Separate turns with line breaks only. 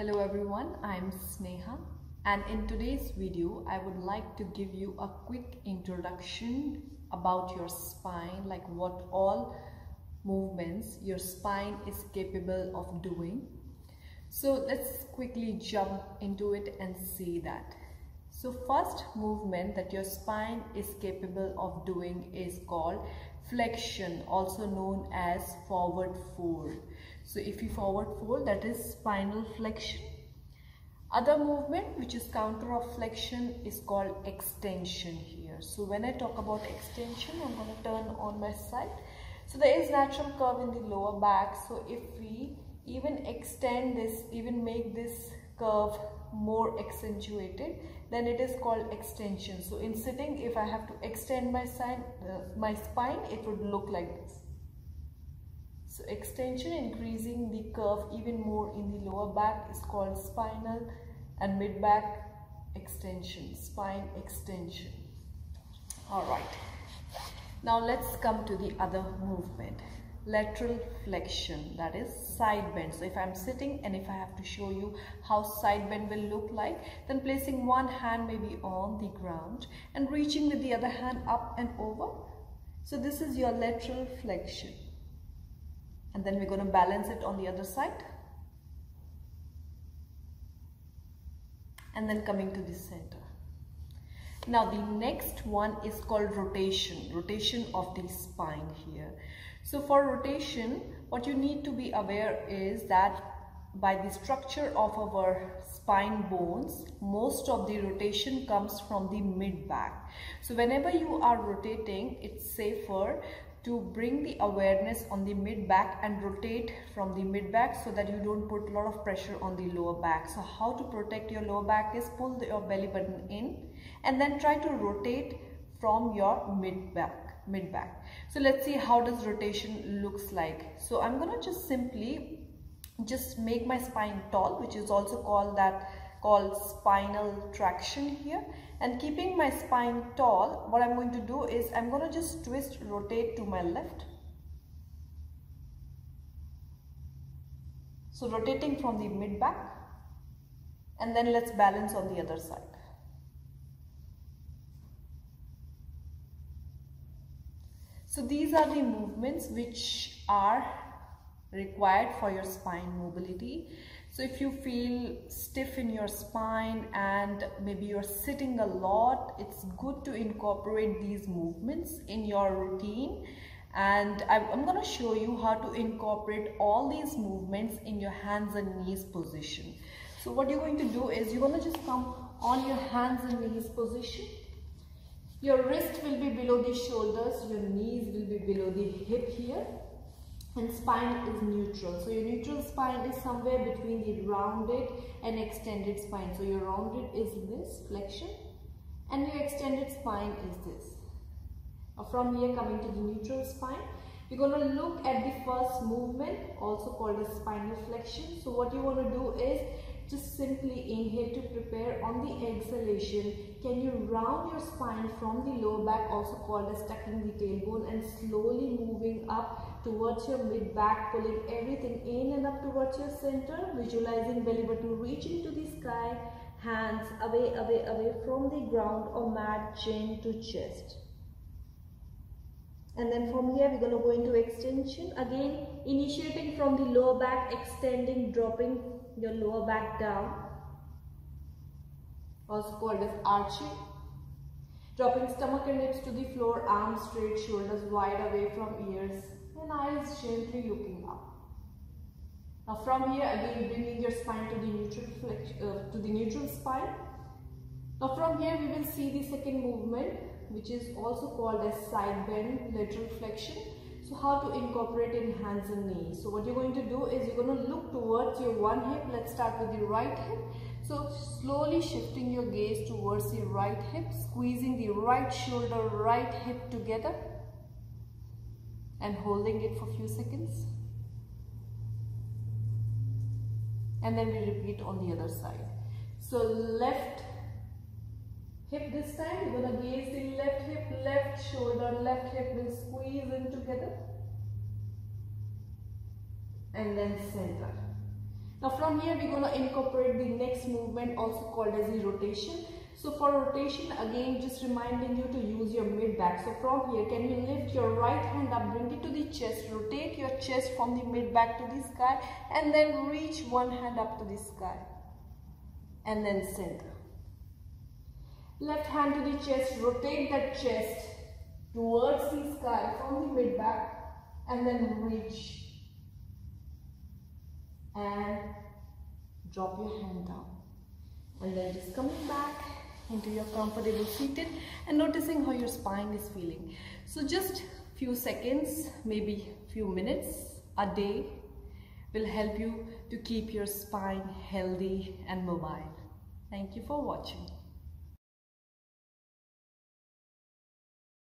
Hello everyone, I'm Sneha, and in today's video I would like to give you a quick introduction about your spine, like what all movements your spine is capable of doing. So let's quickly jump into it and see that. So first movement that your spine is capable of doing is called flexion, also known as forward fold. So if you forward fold, that is spinal flexion. Other movement which is counter of flexion is called extension here. So when I talk about extension, I'm going to turn on my side. So there is natural curve in the lower back. So if we even extend this, even make this curve more accentuated, then it is called extension. So in sitting, if I have to extend my spine, it would look like this. So extension, increasing the curve even more in the lower back, is called spinal and mid back extension, spine extension. All right. Now let's come to the other movement, lateral flexion, that is side bend. So if I'm sitting and if I have to show you how side bend will look like, then placing one hand maybe on the ground and reaching with the other hand up and over. So this is your lateral flexion. And then we're going to balance it on the other side. And then coming to the center. Now the next one is called rotation, rotation of the spine here. So for rotation, what you need to be aware is that by the structure of our spine bones, most of the rotation comes from the mid back. So whenever you are rotating, it's safer to bring the awareness on the mid back and rotate from the mid back so that you don't put a lot of pressure on the lower back. So how to protect your lower back is pull your belly button in and then try to rotate from your mid back. So let's see how does rotation looks like. So I'm gonna just simply make my spine tall, which is also called spinal traction here, and keeping my spine tall, what I'm going to do is I'm going to just twist, rotate to my left. So rotating from the mid back, and then let's balance on the other side. So these are the movements which are required for your spine mobility. So if you feel stiff in your spine and maybe you're sitting a lot, it's good to incorporate these movements in your routine. And I'm going to show you how to incorporate all these movements in your hands and knees position. So what you're going to do is you're going to just come on your hands and knees position. Your wrist will be below the shoulders, your knees will be below the hip here. And spine is neutral. So your neutral spine is somewhere between the rounded and extended spine. So your rounded is this flexion and your extended spine is this. Now from here, coming to the neutral spine, we're going to look at the first movement, also called as spinal flexion. So what you want to do is just simply inhale to prepare. On the exhalation, can you round your spine from the lower back, also called as tucking the tailbone, and slowly moving up towards your mid back, pulling everything in and up towards your center, visualizing belly button reaching to the sky, hands away from the ground or mat, chin to chest. And then from here we're going to go into extension, again initiating from the lower back, extending, dropping your lower back down, also called as arching, dropping stomach and hips to the floor, arms straight, shoulders wide away from ears, and eyes gently looking up. Now from here again bringing your spine to the neutral spine. Now from here we will see the second movement, which is also called as side bend, lateral flexion. So how to incorporate in hands and knees. So what you're going to do is you're going to look towards your one hip. Let's start with the right hip. So slowly shifting your gaze towards the right hip, squeezing the right shoulder, right hip together and holding it for a few seconds. And then we repeat on the other side. So left hip this time, we're going to gaze the left hip, left shoulder, left hip will squeeze in together. And then center. Now from here we're going to incorporate the next movement, also called as the rotation. So for rotation, again just reminding you to use your mid back. So from here, can you lift your right hand up, bring it to the chest, rotate your chest from the mid back to the sky, and then reach one hand up to the sky, and then center. Left hand to the chest, rotate that chest towards the sky from the mid back, and then reach and drop your hand down, and then just coming back into your comfortable seated and noticing how your spine is feeling. So just few seconds, maybe few minutes a day will help you to keep your spine healthy and mobile. Thank you for watching.